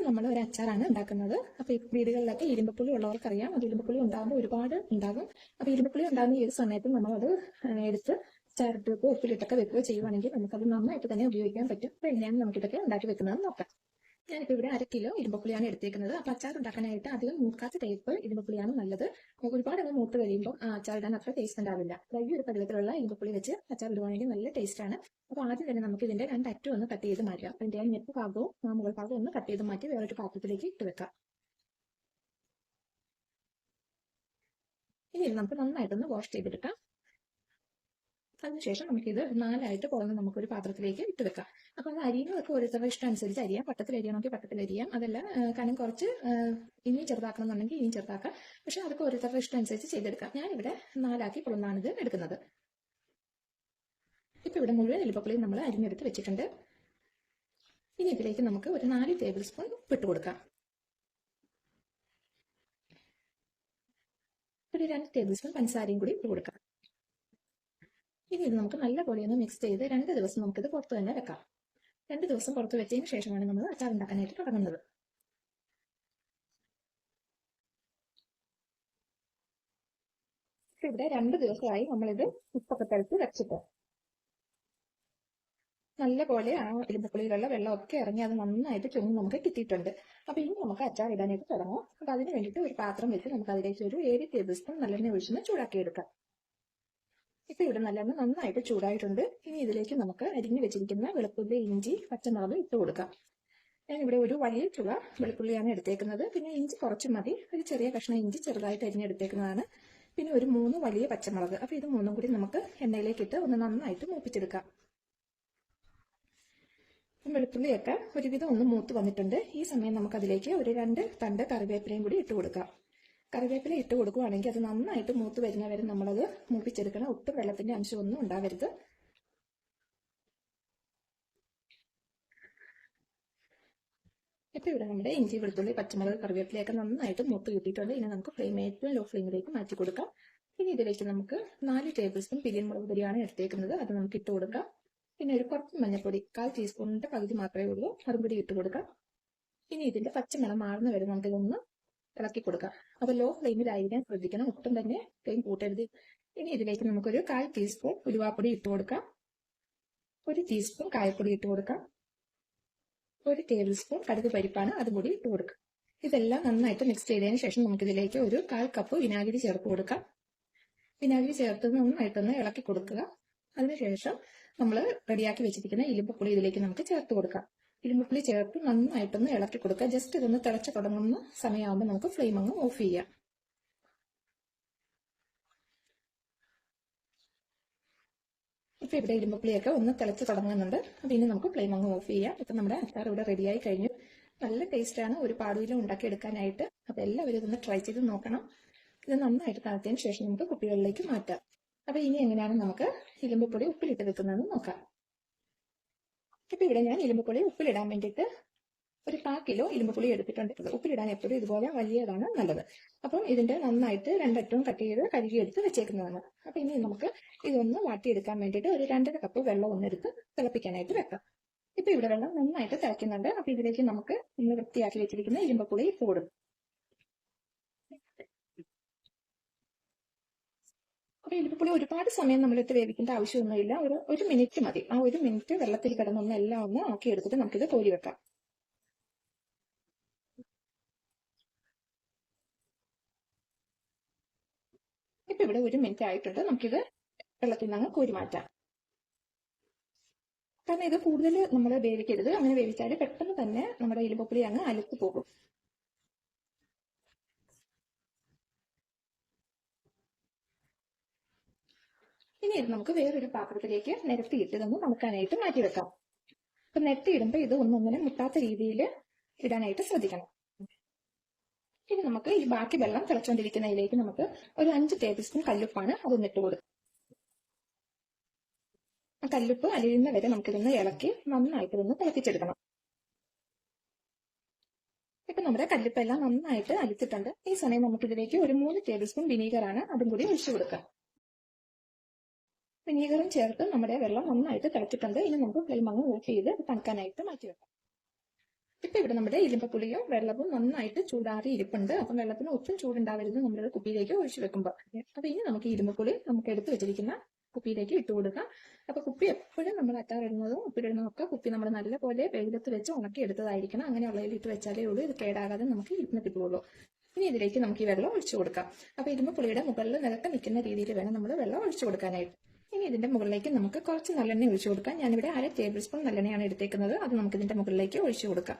നമ്മൾ ഒരു അച്ചാറാണ് ഉണ്ടാക്കുന്നത്. അപ്പോൾ ഈ വീടുകളിലൊക്കെ ഇരുമ്പുളി ഉള്ളവർക്കറിയാം, അത് ഇരുമ്പുളി ഉണ്ടാകുമ്പോൾ ഒരുപാട് ഉണ്ടാകും. അപ്പോൾ ഇരുമ്പുളി ഉണ്ടാകുന്ന ഈ ഒരു സമയത്ത് നമ്മളത് എടുത്ത് അച്ചാറിട്ട് വെക്കുകയോ ഉപ്പിലിട്ടൊക്കെ വെക്കുകയോ ചെയ്യുവാണെങ്കിൽ നമുക്കത് നന്നായിട്ട് തന്നെ ഉപയോഗിക്കാൻ പറ്റും. അപ്പോൾ എങ്ങനെയാണ് നമുക്കിതൊക്കെ ഉണ്ടാക്കി വെക്കുന്നത് നോക്കാം. ഞാനിപ്പോൾ ഇവിടെ 1 കിലോ ഇരുമ്പുളിയാണ് എടുത്തേക്കുന്നത്. അപ്പോൾ അച്ചാർ ഉണ്ടാക്കാനായിട്ട് അധികം മൂക്കാത്ത ടൈപ്പ് ഇരുമ്പുളിയാണ് നല്ലത്. ഒരുപാട് അങ്ങ് മൂത്ത് കഴിയുമ്പോൾ അച്ചാർ ഇടാൻ അത്ര ടേസ്റ്റ് ഉണ്ടാവില്ല. ഈ ഒരു പരുവത്തിലുള്ള ഇരുമ്പുളി വെച്ച് അച്ചാർ ഇടുവാണെങ്കിൽ നല്ല ടേസ്റ്റ് ആണ്. അപ്പോൾ ആദ്യം തന്നെ നമുക്ക് ഇതിന്റെ 2 അറ്റം ഒന്ന് കട്ട് ചെയ്ത് മാറ്റാം. അതിന്റെ നെറ്റ് ഭാഗവും മുകൾ ഭാഗവും ഒന്ന് കട്ട് ചെയ്ത് മാറ്റി വേറൊരു പാത്രത്തിലേക്ക് ഇട്ട് വെക്കാം. ഇനി നമുക്ക് നന്നായിട്ടൊന്ന് വാഷ് ചെയ്തെടുക്കാം. അതിനുശേഷം നമുക്കിത് 4ആയിട്ട് കുറഞ്ഞ് നമുക്കൊരു പാത്രത്തിലേക്ക് ഇട്ട് വെക്കാം. അപ്പോൾ അത് അരിയുന്നതൊക്കെ ഓരോരുത്തരുടെ ഇഷ്ടം അനുസരിച്ച് അരിയാം. പട്ടത്തിൽ അരിയണമെങ്കിൽ പട്ടത്തിൽ അരിയാം, അതല്ല കനം കുറച്ച് ഇനിയും ചെറുതാക്കണമെന്നുണ്ടെങ്കിൽ ഇനിയും ചെറുതാക്കാം. പക്ഷെ അതൊക്കെ ഓരോരുത്തരുടെ ഇഷ്ടം അനുസരിച്ച് ചെയ്തെടുക്കാം. ഞാനിവിടെ 4ആക്കി പൊളന്നാണിത് എടുക്കുന്നത്. ഇപ്പം ഇവിടെ മുഴുവൻ എലുപ്പപ്പുളിയും നമ്മൾ അരിഞ്ഞെടുത്ത് വെച്ചിട്ടുണ്ട്. ഇനി ഇതിലേക്ക് നമുക്ക് ഒരു 4 ടേബിൾ സ്പൂൺ ഉപ്പിട്ട് കൊടുക്കാം. ഒരു 2 ടേബിൾ സ്പൂൺ പഞ്ചസാരയും കൂടി ഇട്ട് കൊടുക്കാം. ഇനി ഇത് നമുക്ക് നല്ലപോലെ ഒന്ന് മിക്സ് ചെയ്ത് 2 ദിവസം നമുക്കിത് പുറത്ത് തന്നെ വെക്കാം. 2 ദിവസം പുറത്ത് വെച്ചതിന് ശേഷമാണ് നമ്മൾ അച്ചാർ ഉണ്ടാക്കാനായിട്ട് തുടങ്ങുന്നത്. ഇവിടെ 2 ദിവസമായി നമ്മളിത് ഉപ്പൊക്കെ തളിച്ച് വെച്ചിട്ട് നല്ലപോലെ ആ ഇരുമ്പുളിയിലുള്ള വെള്ളമൊക്കെ ഇറങ്ങി അത് നന്നായിട്ട് ചുമന്ന് നമുക്ക് കിട്ടിയിട്ടുണ്ട്. അപ്പോൾ ഇനി നമുക്ക് അച്ചാർ ഇടാനായിട്ട് തുടങ്ങാം. അപ്പോൾ അതിന് വേണ്ടിയിട്ട് ഒരു പാത്രം വെച്ച് നമുക്ക് അതിലേക്ക് ഒരു 7 ടേബിൾ സ്പൂൺ നല്ലെണ്ണ ഒഴിച്ച് ചൂടാക്കിയെടുക്കാം. ഇപ്പൊ ഇവിടെ നല്ലെണ്ണ നന്നായിട്ട് ചൂടായിട്ടുണ്ട്. ഇനി ഇതിലേക്ക് നമുക്ക് അരിഞ്ഞു വെച്ചിരിക്കുന്ന വെളുത്തുള്ളി, ഇഞ്ചി, പച്ചമുളക് ഇട്ട് കൊടുക്കാം. ഞാനിവിടെ ഒരു വലിയ ചുള വെളുത്തുള്ളിയാണ് എടുത്തേക്കുന്നത്. പിന്നെ ഇഞ്ചി കുറച്ച് മതി. ഒരു ചെറിയ കഷ്ണം ഇഞ്ചി ചെറുതായിട്ട് അരിഞ്ഞെടുത്തേക്കുന്നതാണ്. പിന്നെ ഒരു 3 വലിയ പച്ചമുളക്. അപ്പോൾ ഇത് 3ഉം കൂടി നമുക്ക് എണ്ണയിലേക്ക് ഇട്ട് ഒന്ന് നന്നായിട്ട് മൂപ്പിച്ചെടുക്കാം. വെളുത്തുള്ളിയൊക്കെ ഒരുവിധം ഒന്ന് മൂത്ത് വന്നിട്ടുണ്ട്. ഈ സമയം നമുക്ക് അതിലേക്ക് ഒരു 2 തണ്ട് കറിവേപ്പിലയും കൂടി ഇട്ട് കൊടുക്കാം. കറിവേപ്പില ഇട്ട് കൊടുക്കുകയാണെങ്കിൽ അത് നന്നായിട്ട് മൂത്ത് വരുന്നവരെ നമ്മളത് മൂപ്പിച്ചെടുക്കണം. ഒട്ടും വെള്ളത്തിന്റെ അംശമൊന്നും ഉണ്ടാവരുത്. ഇപ്പൊ ഇവിടെ നമ്മുടെ ഇഞ്ചി, വെളുത്തുള്ളി, പച്ചമുളക്, കറിവേപ്പിലയൊക്കെ നന്നായിട്ട് മൂത്ത് കിട്ടിയിട്ടുണ്ട്. ഇനി നമുക്ക് ഫ്ലെയിം ഏറ്റവും ലോ ഫ്ലെയിമിലേക്ക് മാറ്റി കൊടുക്കാം. ഇനി ഇതിലേക്ക് നമുക്ക് 4 ടേബിൾ സ്പൂൺ പിരിയൻ മുളക് പൊടിയാണ് എടുത്തേക്കുന്നത്. അത് നമുക്ക് ഇട്ട് കൊടുക്കാം. പിന്നെ ഒരു കുറച്ച് മഞ്ഞൾപ്പൊടി 1/4 ടീസ്പൂണിന്റെ പകുതി മാത്രമേ ഉള്ളൂ, അതും കൂടി ഇട്ട് കൊടുക്കാം. ഇനി ഇതിന്റെ പച്ചമണം മാറുന്ന വരെ നമുക്കിതൊന്ന് ഇളക്കി കൊടുക്കാം. അപ്പോൾ ലോ ഫ്ലെയിമിലായിരിക്കാൻ ശ്രദ്ധിക്കണം, ഒട്ടും തന്നെ ഫ്ലെയിം കൂട്ടരുത്. ഇനി ഇതിലേക്ക് നമുക്കൊരു 1/4 ടീസ്പൂൺ ഉലുവാപ്പൊടി ഇട്ട് കൊടുക്കാം. 1 ടീസ്പൂൺ കായപ്പൊടി ഇട്ട് കൊടുക്കാം. 1 ടേബിൾ സ്പൂൺ കടുക് പരിപ്പാണ്, അതും കൂടി ഇട്ട് കൊടുക്കാം. ഇതെല്ലാം നന്നായിട്ട് മിക്സ് ചെയ്തതിന് ശേഷം നമുക്കിതിലേക്ക് ഒരു 1/4 കപ്പ് വിനാഗിരി ചേർത്ത് കൊടുക്കാം. വിനാഗിരി ചേർത്ത് നന്നായിട്ടൊന്ന് ഇളക്കി കൊടുക്കുക. അതിനുശേഷം നമ്മൾ റെഡിയാക്കി വെച്ചിരിക്കുന്ന ഇരുമ്പുളി ഇതിലേക്ക് നമുക്ക് ചേർത്ത് കൊടുക്കാം. ഇരുമ്പുളി ചേർത്ത് നന്നായിട്ടൊന്ന് ഇളക്കി കൊടുക്കുക. ജസ്റ്റ് ഇതൊന്ന് തിളച്ച് തുടങ്ങുന്ന സമയമാകുമ്പോൾ നമുക്ക് ഫ്ലെയിം അങ്ങ് ഓഫ് ചെയ്യാം. ഇപ്പൊ ഇവിടെ ഇരുമ്പുളിയൊക്കെ ഒന്ന് തിളച്ച് തുടങ്ങുന്നുണ്ട്. അപ്പൊ ഇനി നമുക്ക് ഫ്ലെയിം അങ്ങ് ഓഫ് ചെയ്യാം. ഇപ്പൊ നമ്മുടെ അച്ചാർ ഇവിടെ റെഡിയായി കഴിഞ്ഞു. നല്ല ടേസ്റ്റാണ്, ഒരു പാടുവിലും ഉണ്ടാക്കിയെടുക്കാനായിട്ട്. അപ്പൊ എല്ലാവരും ഇതൊന്ന് ട്രൈ ചെയ്ത് നോക്കണം. ഇത് നന്നായിട്ട് തണുത്തതിന് ശേഷം നമുക്ക് കുപ്പികളിലേക്ക് മാറ്റാം. അപ്പൊ ഇനി എങ്ങനെയാണ് നമുക്ക് ഇരുമ്പുപൊടി ഉപ്പിലിട്ട് വെക്കുന്നതെന്ന് നോക്കാം. ഇപ്പൊ ഇവിടെ ഞാൻ ഇരുമ്പുപൊടി ഉപ്പിലിടാൻ വേണ്ടിയിട്ട് ഒരു 1/4 കിലോ ഇരുമ്പുപുളി എടുത്തിട്ടുണ്ട്. ഉപ്പിലിടാൻ എപ്പോഴും ഇതുപോലെ വലിയതാണ് നല്ലത്. അപ്പം ഇതിന്റെ നന്നായിട്ട് 2 അറ്റവും കട്ട് ചെയ്ത് കഴുകിയെടുത്ത് വെച്ചേക്കുന്നതാണ്. അപ്പൊ ഇനി നമുക്ക് ഇതൊന്ന് വാട്ടിയെടുക്കാൻ വേണ്ടിയിട്ട് ഒരു 2.5 കപ്പ് വെള്ളം ഒന്നെടുത്ത് തിളപ്പിക്കാനായിട്ട് വെക്കാം. ഇപ്പൊ ഇവിടെ വെള്ളം നന്നായിട്ട് തിളയ്ക്കുന്നുണ്ട്. അപ്പൊ ഇതിലേക്ക് നമുക്ക് ഇന്ന് വൃത്തിയാക്കി വെച്ചിരിക്കുന്ന ഇരുമ്പുപുളി ഇട്ട് കൊടുക്കും. അപ്പൊ ഇരുമ്പുപുളി ഒരുപാട് സമയം നമ്മളിട്ട് വേവിക്കേണ്ട ആവശ്യമൊന്നുമില്ല. ഒരു മിനിറ്റ് മതി. ആ 1 മിനിറ്റ് വെള്ളത്തിൽ കിടന്നൊന്ന് എല്ലാം ഒന്ന് ആക്കി എടുത്തിട്ട് നമുക്കിത് കോരി വെക്കാം. ഇപ്പൊ ഇവിടെ 1 മിനിറ്റ് ആയിട്ടുണ്ട്. നമുക്കിത് വെള്ളത്തിൽ നിന്ന് കോരി മാറ്റാം. കാരണം ഇത് കൂടുതൽ നമ്മൾ വേവിക്കരുത്. അങ്ങനെ വേവിച്ചാൽ പെട്ടെന്ന് തന്നെ നമ്മുടെ ഇരുമ്പുപുളി അങ്ങ് അലുത്ത് പോകും. ഇനി ഇത് നമുക്ക് വേറൊരു പാത്രത്തിലേക്ക് നിരത്തിയിട്ട് ഇതൊന്ന് തണുക്കാനായിട്ട് മാറ്റി വെക്കാം. അപ്പൊ നിരത്തിയിടുമ്പോൾ ഇത് ഒന്നൊന്നിനെ മുട്ടാത്ത രീതിയിൽ ഇടാനായിട്ട് ശ്രദ്ധിക്കണം. ഇനി നമുക്ക് ഈ ബാക്കി വെള്ളം തിളച്ചുകൊണ്ടിരിക്കുന്നതിലേക്ക് നമുക്ക് ഒരു 5 ടേബിൾ സ്പൂൺ കല്ലുപ്പാണ് അതൊന്നിട്ട് കൊടുക്കും. ആ കല്ലുപ്പ് അലിയുന്ന വരെ നമുക്കിതൊന്ന് ഇളക്കി നന്നായിട്ട് ഇതൊന്ന് തിളപ്പിച്ചെടുക്കണം. ഇപ്പൊ നമ്മുടെ കല്ലുപ്പെല്ലാം നന്നായിട്ട് അലിച്ചിട്ടുണ്ട്. ഈ സമയം നമുക്കിതിലേക്ക് ഒരു 3 ടേബിൾ സ്പൂൺ വിനീഗറാണ്, അതും കൂടി ഒഴിച്ചു കൊടുക്കാം. വിനീഗറും ചേർത്ത് നമ്മുടെ വെള്ളം നന്നായിട്ട് തിളച്ചിട്ടുണ്ട്. ഇനി നമുക്ക് ഫ്ലെയിം അങ്ങ് ഓഫ് ചെയ്ത് തണുക്കാനായിട്ട് മാറ്റി വെക്കാം. ഇപ്പൊ ഇവിടെ നമ്മുടെ ഇരുമ്പപ്പുളിയും വെള്ളവും നന്നായിട്ട് ചൂടാറി ഇരിപ്പുണ്ട്. അപ്പം വെള്ളത്തിന് ഒട്ടും ചൂടുണ്ടാവരുത് നമ്മളൊരു കുപ്പിയിലേക്ക് ഒഴിച്ചു വെക്കുമ്പോൾ. അപ്പൊ ഇനി നമുക്ക് ഇരുമ്പപ്പുളി നമുക്ക് എടുത്ത് വെച്ചിരിക്കുന്ന കുപ്പിയിലേക്ക് ഇട്ട് കൊടുക്കാം. അപ്പൊ കുപ്പി എപ്പോഴും നമ്മൾ അച്ചാറിടുന്നതും ഉപ്പിടുന്നതും ഒക്കെ കുപ്പി നമ്മൾ നല്ലപോലെ വെയിലത്ത് വെച്ച് ഉണക്കി എടുത്തതായിരിക്കണം. അങ്ങനെയുള്ളതിൽ ഇട്ട് വെച്ചാലേ ഉള്ളൂ ഇത് കേടാകാതെ നമുക്ക് ഇരുന്ന് കിട്ടുള്ളൂ. ഇനി ഇതിലേക്ക് നമുക്ക് ഈ വെള്ളം ഒഴിച്ചു കൊടുക്കാം. അപ്പൊ ഇരുമ്പപ്പുളിയുടെ മുകളിൽ നിലത്ത് നിൽക്കുന്ന രീതിയിൽ വേണം നമ്മൾ വെള്ളം ഒഴിച്ചു കൊടുക്കാനായിട്ട്. ഇനി ഇതിന്റെ മുകളിലേക്ക് നമുക്ക് കുറച്ച് നല്ലെണ്ണ ഒഴിച്ചു കൊടുക്കാം. ഞാനിവിടെ 1/2 ടേബിൾ സ്പൂൺ നല്ലെണ്ണയാണ് എടുത്തേക്കുന്നത്. അത് നമുക്ക് ഇതിന്റെ മുകളിലേക്ക് ഒഴിച്ചു കൊടുക്കാം.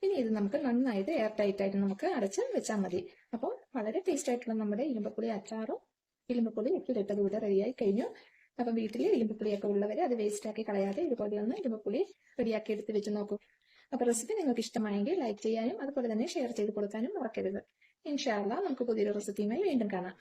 ഇനി ഇത് നമുക്ക് നന്നായിട്ട് എയർ ടൈറ്റ് ആയിട്ട് നമുക്ക് അടച്ച് വെച്ചാൽ മതി. അപ്പോൾ വളരെ ടേസ്റ്റ് ആയിട്ടുള്ള നമ്മുടെ ഇരുമ്പപ്പുളി അച്ചാറും ഇരുമ്പപ്പുളി ഉപ്പിലിട്ടത് ഇവിടെ റെഡിയായി കഴിഞ്ഞു. അപ്പം വീട്ടിൽ ഇരുമ്പപ്പുളിയൊക്കെ ഉള്ളവർ അത് വേസ്റ്റ് ആക്കി കളയാതെ ഇതുപോലെ ഒന്ന് ഇരുമ്പപ്പുളി റെഡിയാക്കി എടുത്ത് വെച്ച് നോക്കൂ. അപ്പോൾ റെസിപ്പി നിങ്ങൾക്ക് ഇഷ്ടമായെങ്കിൽ ലൈക്ക് ചെയ്യാനും അതുപോലെ തന്നെ ഷെയർ ചെയ്ത് കൊടുക്കാനും മറക്കരുത്. ഇൻഷാ അല്ലാഹ് നമുക്ക് പുതിയൊരു റെസിപ്പിയുമായി വീണ്ടും കാണാം.